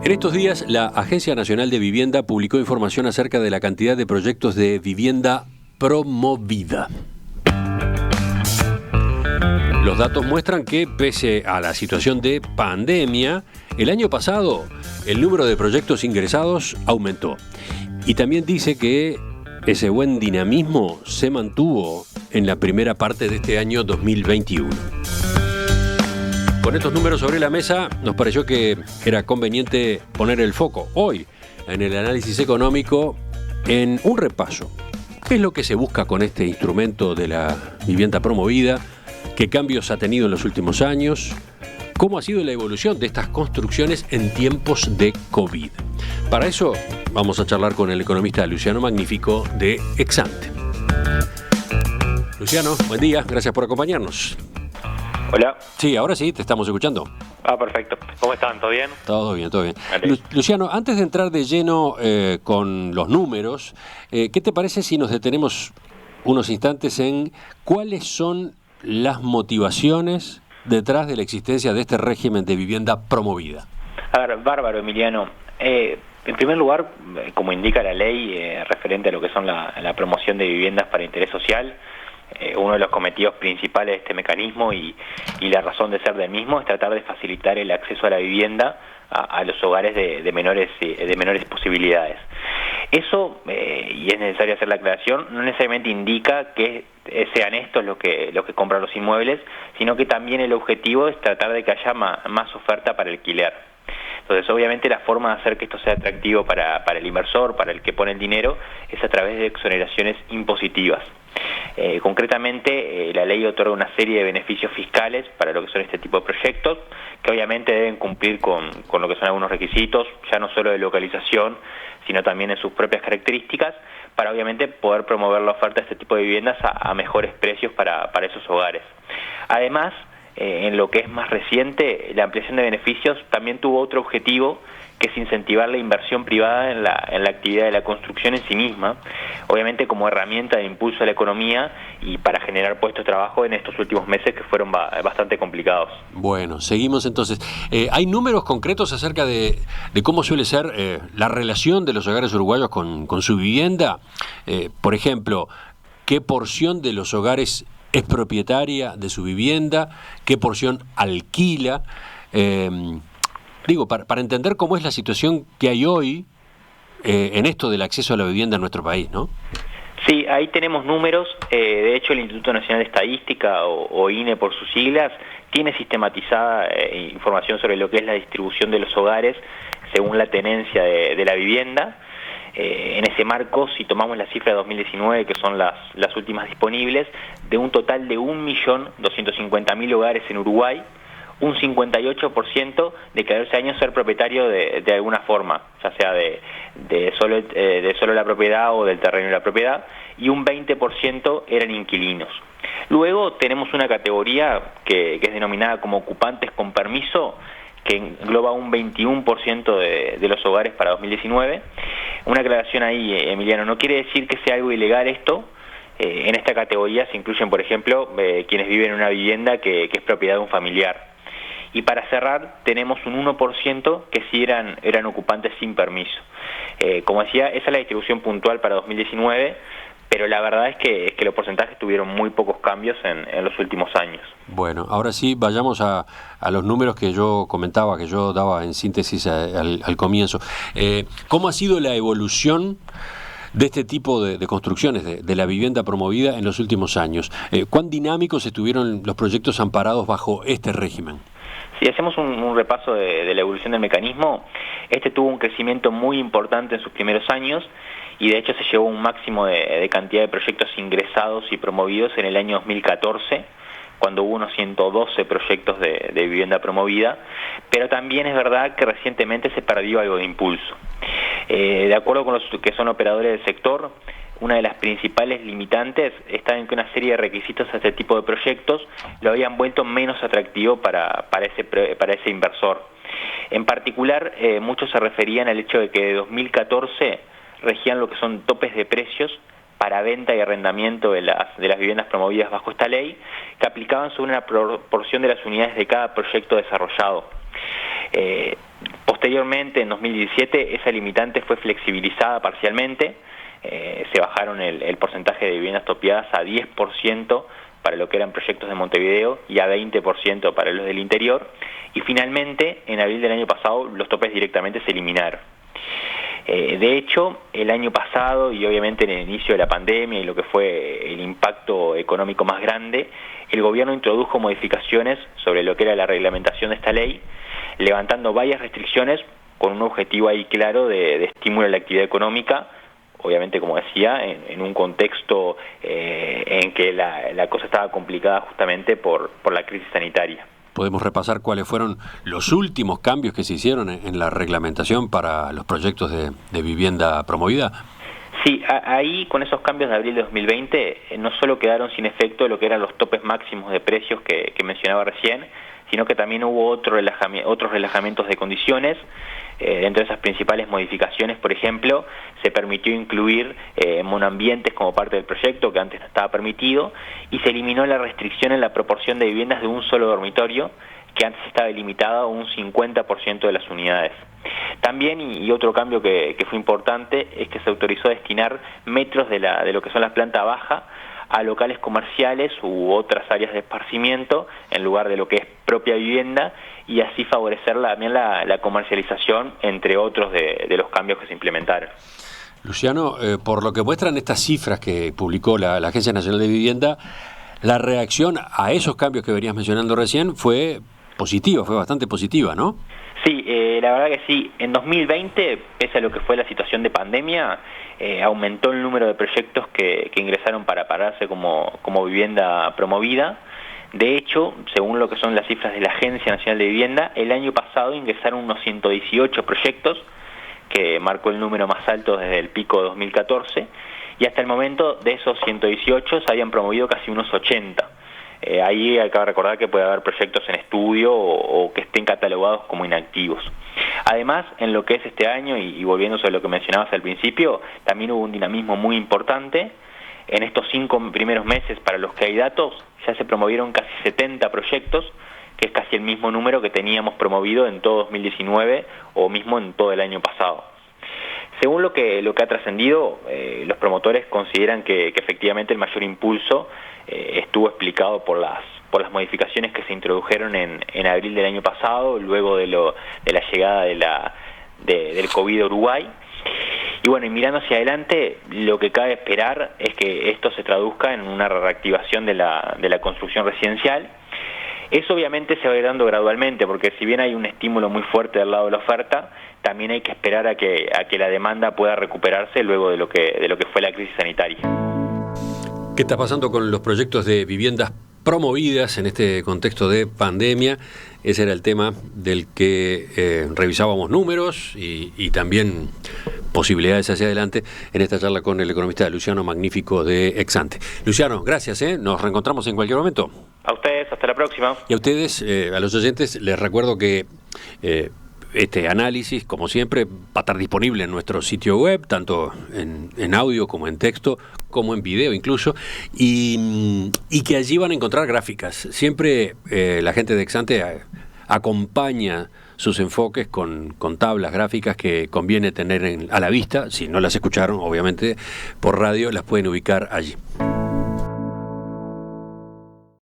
En estos días, la Agencia Nacional de Vivienda publicó información acerca de la cantidad de proyectos de vivienda promovida. Los datos muestran que, pese a la situación de pandemia, el año pasado el número de proyectos ingresados aumentó. Y también dice que ese buen dinamismo se mantuvo en la primera parte de este año 2021. Con estos números sobre la mesa, nos pareció que era conveniente poner el foco hoy en el análisis económico en un repaso. ¿Qué es lo que se busca con este instrumento de la vivienda promovida? ¿Qué cambios ha tenido en los últimos años? ¿Cómo ha sido la evolución de estas construcciones en tiempos de COVID? Para eso vamos a charlar con el economista Luciano Magnifico de Exante. Luciano, buen día, gracias por acompañarnos. Hola. Sí, ahora sí, te estamos escuchando. Perfecto. ¿Cómo están? ¿Todo bien? Todo bien, todo bien. Vale. Luciano, antes de entrar de lleno con los números, ¿qué te parece si nos detenemos unos instantes en cuáles son las motivaciones detrás de la existencia de este régimen de vivienda promovida? A ver, bárbaro, Emiliano. En primer lugar, como indica la ley referente a lo que son la promoción de viviendas para interés social, uno de los cometidos principales de este mecanismo y la razón de ser del mismo es tratar de facilitar el acceso a la vivienda a los hogares de menores posibilidades. Eso, y es necesario hacer la aclaración, no necesariamente indica que sean estos los que compran los inmuebles, sino que también el objetivo es tratar de que haya más oferta para alquiler. Entonces, obviamente, la forma de hacer que esto sea atractivo para el inversor, para el que pone el dinero, es a través de exoneraciones impositivas. Concretamente, la ley otorga una serie de beneficios fiscales para lo que son este tipo de proyectos, que obviamente deben cumplir con lo que son algunos requisitos, ya no solo de localización, sino también en sus propias características, para obviamente poder promover la oferta de este tipo de viviendas a mejores precios para esos hogares. Además, en lo que es más reciente, la ampliación de beneficios también tuvo otro objetivo, que es incentivar la inversión privada en la actividad de la construcción en sí misma, obviamente como herramienta de impulso a la economía y para generar puestos de trabajo en estos últimos meses que fueron bastante complicados. Bueno, seguimos entonces. ¿Hay números concretos acerca de cómo suele ser la relación de los hogares uruguayos con su vivienda? Por ejemplo, ¿qué porción de los hogares es propietaria de su vivienda? ¿Qué porción alquila? Para entender cómo es la situación que hay hoy en esto del acceso a la vivienda en nuestro país, ¿no? Sí, ahí tenemos números. De hecho, el Instituto Nacional de Estadística, o INE por sus siglas, tiene sistematizada información sobre lo que es la distribución de los hogares según la tenencia de la vivienda. En ese marco, si tomamos la cifra de 2019, que son las últimas disponibles, de un total de 1.250.000 hogares en Uruguay, un 58% declaró ese año ser propietario de alguna forma, ya sea de solo la propiedad o del terreno de la propiedad, y un 20% eran inquilinos. Luego tenemos una categoría que es denominada como ocupantes con permiso, que engloba un 21% de los hogares para 2019. Una aclaración ahí, Emiliano, no quiere decir que sea algo ilegal esto. En esta categoría se incluyen, por ejemplo, quienes viven en una vivienda que es propiedad de un familiar. Y para cerrar, tenemos un 1% que sí eran ocupantes sin permiso. Como decía, esa es la distribución puntual para 2019, pero la verdad es que los porcentajes tuvieron muy pocos cambios en los últimos años. Bueno, ahora sí, vayamos a los números que yo comentaba, que yo daba en síntesis al comienzo. ¿Cómo ha sido la evolución de este tipo de construcciones, de la vivienda promovida en los últimos años? ¿Cuán dinámicos estuvieron los proyectos amparados bajo este régimen? Si hacemos un repaso de la evolución del mecanismo, este tuvo un crecimiento muy importante en sus primeros años y de hecho se llevó un máximo de cantidad de proyectos ingresados y promovidos en el año 2014, cuando hubo unos 112 proyectos de vivienda promovida, pero también es verdad que recientemente se perdió algo de impulso. De acuerdo con los que son operadores del sector, una de las principales limitantes está en que una serie de requisitos a este tipo de proyectos lo habían vuelto menos atractivo para ese inversor. En particular, muchos se referían al hecho de que de 2014 regían lo que son topes de precios para venta y arrendamiento de las viviendas promovidas bajo esta ley, que aplicaban sobre una proporción de las unidades de cada proyecto desarrollado. Posteriormente, en 2017, esa limitante fue flexibilizada parcialmente, se bajaron el porcentaje de viviendas topiadas a 10% para lo que eran proyectos de Montevideo y a 20% para los del interior, y finalmente, en abril del año pasado, los topes directamente se eliminaron. De hecho, el año pasado y obviamente en el inicio de la pandemia y lo que fue el impacto económico más grande, el gobierno introdujo modificaciones sobre lo que era la reglamentación de esta ley, levantando varias restricciones con un objetivo ahí claro de estímulo a la actividad económica, obviamente, como decía, en un contexto en que la cosa estaba complicada justamente por la crisis sanitaria. ¿Podemos repasar cuáles fueron los últimos cambios que se hicieron en la reglamentación para los proyectos de vivienda promovida? Sí, ahí con esos cambios de abril de 2020 no solo quedaron sin efecto lo que eran los topes máximos de precios que mencionaba recién, sino que también hubo otros relajamientos de condiciones. Dentro de esas principales modificaciones, por ejemplo, se permitió incluir monoambientes como parte del proyecto, que antes no estaba permitido, y se eliminó la restricción en la proporción de viviendas de un solo dormitorio, que antes estaba limitada a un 50% de las unidades. También, y otro cambio que fue importante, es que se autorizó destinar metros de lo que son las planta baja a locales comerciales u otras áreas de esparcimiento en lugar de lo que es propia vivienda, y así favorecer también la comercialización, entre otros de los cambios que se implementaron. Luciano, por lo que muestran estas cifras que publicó la Agencia Nacional de Vivienda, la reacción a esos cambios que venías mencionando recién fue positiva, fue bastante positiva, ¿no? Sí, la verdad que sí. En 2020, pese a lo que fue la situación de pandemia, aumentó el número de proyectos que ingresaron para pararse como vivienda promovida. De hecho, según lo que son las cifras de la Agencia Nacional de Vivienda, el año pasado ingresaron unos 118 proyectos, que marcó el número más alto desde el pico de 2014, y hasta el momento de esos 118 se habían promovido casi unos 80. Ahí hay que recordar que puede haber proyectos en estudio o que estén catalogados como inactivos. Además, en lo que es este año, y volviendo sobre lo que mencionabas al principio, también hubo un dinamismo muy importante. En estos 5 primeros meses, para los que hay datos, ya se promovieron casi 70 proyectos, que es casi el mismo número que teníamos promovido en todo 2019 o mismo en todo el año pasado. Según lo que ha trascendido, los promotores consideran que efectivamente el mayor impulso estuvo explicado por las modificaciones que se introdujeron en abril del año pasado, luego de la llegada del COVID a Uruguay. Y bueno, y mirando hacia adelante, lo que cabe esperar es que esto se traduzca en una reactivación de la construcción residencial. Eso obviamente se va a ir dando gradualmente, porque si bien hay un estímulo muy fuerte del lado de la oferta, también hay que esperar a que la demanda pueda recuperarse luego de lo que fue la crisis sanitaria. ¿Qué está pasando con los proyectos de viviendas promovidas en este contexto de pandemia? Ese era el tema del que revisábamos números y también posibilidades hacia adelante en esta charla con el economista Luciano Magnífico de Exante. Luciano, gracias, nos reencontramos en cualquier momento. A ustedes, hasta la próxima. Y a ustedes, a los oyentes, les recuerdo que este análisis, como siempre, va a estar disponible en nuestro sitio web, tanto en audio como en texto, como en video incluso, y que allí van a encontrar gráficas. Siempre la gente de Exante acompaña sus enfoques con tablas gráficas que conviene tener a la vista. Si no las escucharon, obviamente, por radio, las pueden ubicar allí.